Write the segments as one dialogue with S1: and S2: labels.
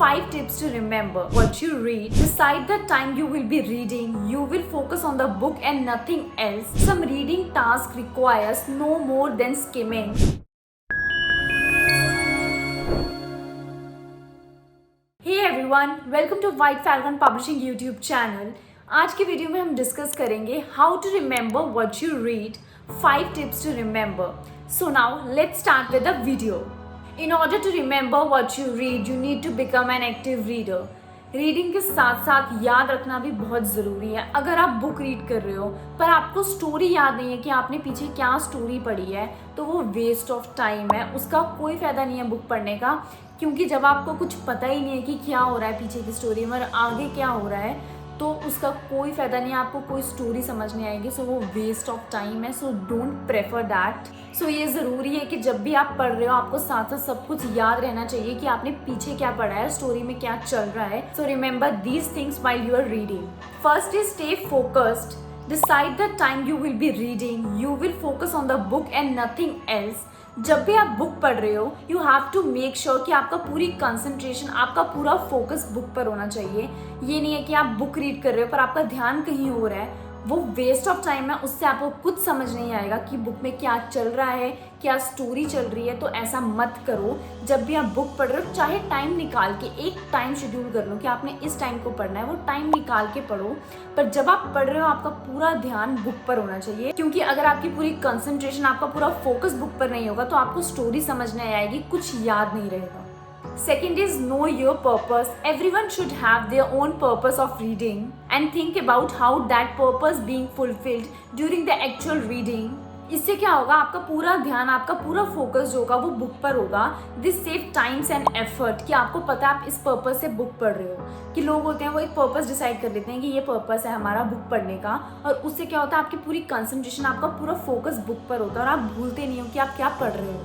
S1: 5 tips to remember what you read. Decide the time you will be reading. You will focus on the book and nothing else. Some reading task requires no more than skimming. Hey everyone, welcome to White Falcon Publishing YouTube channel. आज की video में हम discuss करेंगे how to remember what you read, 5 tips to remember. So now let's start with the video. In order to remember what you read, you need to become an active reader. Reading के साथ साथ याद रखना भी बहुत ज़रूरी है. अगर आप बुक रीड कर रहे हो पर आपको स्टोरी याद नहीं है कि आपने पीछे क्या स्टोरी पढ़ी है, तो वो वेस्ट ऑफ टाइम है. उसका कोई फ़ायदा नहीं है बुक पढ़ने का, क्योंकि जब आपको कुछ पता ही नहीं है कि क्या हो रहा है पीछे की स्टोरी में और आगे क्या हो रहा है, तो उसका कोई फ़ायदा नहीं है, आपको कोई स्टोरी समझ नहीं आएगी. सो वो वेस्ट ऑफ टाइम है. So don't prefer that. So ये ज़रूरी है कि जब भी आप पढ़ रहे हो आपको साथ साथ सब कुछ याद रहना चाहिए कि आपने पीछे क्या पढ़ा है, स्टोरी में क्या चल रहा है. So remember these things while you are reading. First is stay focused. Decide the time you will be reading. You will focus on the book and nothing else. जब भी आप बुक पढ़ रहे हो you have to make sure कि आपका पूरी concentration, आपका पूरा फोकस बुक पर होना चाहिए. ये नहीं है कि आप बुक रीड कर रहे हो पर आपका ध्यान कहीं और है. वो वेस्ट ऑफ टाइम है. उससे आपको कुछ समझ नहीं आएगा कि बुक में क्या चल रहा है, क्या स्टोरी चल रही है. तो ऐसा मत करो. जब भी आप बुक पढ़ रहे हो चाहे टाइम निकाल के एक टाइम शेड्यूल कर लो कि आपने इस टाइम को पढ़ना है, वो टाइम निकाल के पढ़ो. पर जब आप पढ़ रहे हो आपका पूरा ध्यान बुक पर होना चाहिए, क्योंकि अगर आपकी पूरी कंसंट्रेशन, आपका पूरा फोकस बुक पर नहीं होगा तो आपको स्टोरी समझ नहीं आएगी, कुछ याद नहीं रहेगा. Second is know your purpose. Everyone should have their own purpose of reading and think about how that purpose being fulfilled during the actual reading. इससे क्या होगा, आपका पूरा ध्यान, आपका पूरा फोकस जो होगा वो बुक पर होगा. This save times and effort कि आपको पता है आप इस पर्पस से बुक पढ़ रहे हो. कि लोग होते हैं वो एक पर्पस डिसाइड कर लेते हैं कि ये पर्पस है हमारा बुक पढ़ने का, और उससे क्या होता है आपकी पूरी कंसंट्रेशन, आपका पूरा फोकस बुक पर होता है और आप भूलते नहीं हो कि आप क्या पढ़ रहे हो.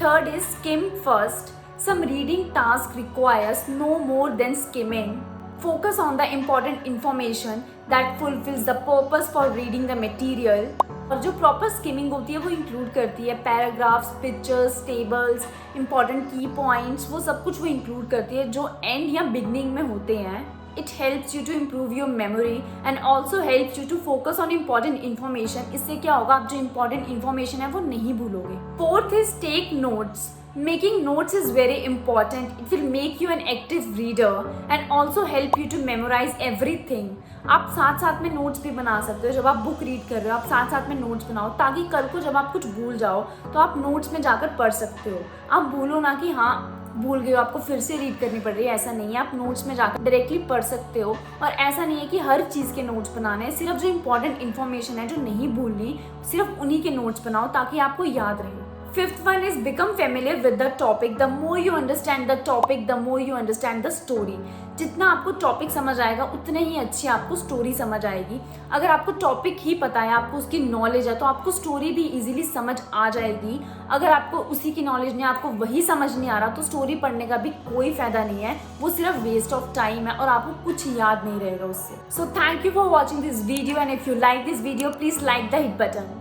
S1: Third is scheme first. Some reading task requires no more than skimming. Focus on the important information that fulfills the purpose for reading the material. और जो प्रॉपर स्किमिंग होती है वो इंक्लूड करती है पैराग्राफ्स, पिक्चर्स, टेबल्स, इंपॉर्टेंट की points, वो सब कुछ वो इंक्लूड करती है जो एंड या बिगनिंग में होते हैं. It helps you to improve your memory and also helps you to focus on important information. इससे क्या होगा, आप जो important information है वो नहीं भूलोगे. Fourth is take notes. Making notes is very important. It will make you an active reader and also help you to memorize everything. आप साथ साथ में नोट्स भी बना सकते हो. जब आप बुक रीड कर रहे हो आप साथ साथ में नोट्स बनाओ, ताकि कल को जब आप कुछ भूल जाओ तो आप नोट्स में जाकर पढ़ सकते हो. आप भूलो ना कि हाँ भूल गए हो, आपको फिर से रीड करनी पड़ रही है. ऐसा नहीं है, आप नोट्स में जाकर डायरेक्टली पढ़ सकते हो. और ऐसा नहीं है कि हर चीज़ के नोट्स बनाने हैं. सिर्फ जो इंपॉर्टेंट इन्फॉर्मेशन है, जो नहीं भूलनी, सिर्फ उन्हीं के नोट्स बनाओ ताकि आपको याद रहे. Fifth one is become familiar with the topic. The more you understand the topic, the more you understand the story. जितना आपको टॉपिक समझ आएगा उतने ही अच्छी आपको स्टोरी समझ आएगी. अगर आपको टॉपिक ही पता है, आपको उसकी नॉलेज है, तो आपको स्टोरी भी इजीली समझ आ जाएगी. अगर आपको उसी की नॉलेज नहीं, आपको वही समझ नहीं आ रहा, तो स्टोरी पढ़ने का भी कोई फ़ायदा नहीं है. वो सिर्फ वेस्ट ऑफ टाइम है और आपको कुछ याद नहीं रहेगा उससे. So thank you for watching this video, and if you like this video please like the hit button.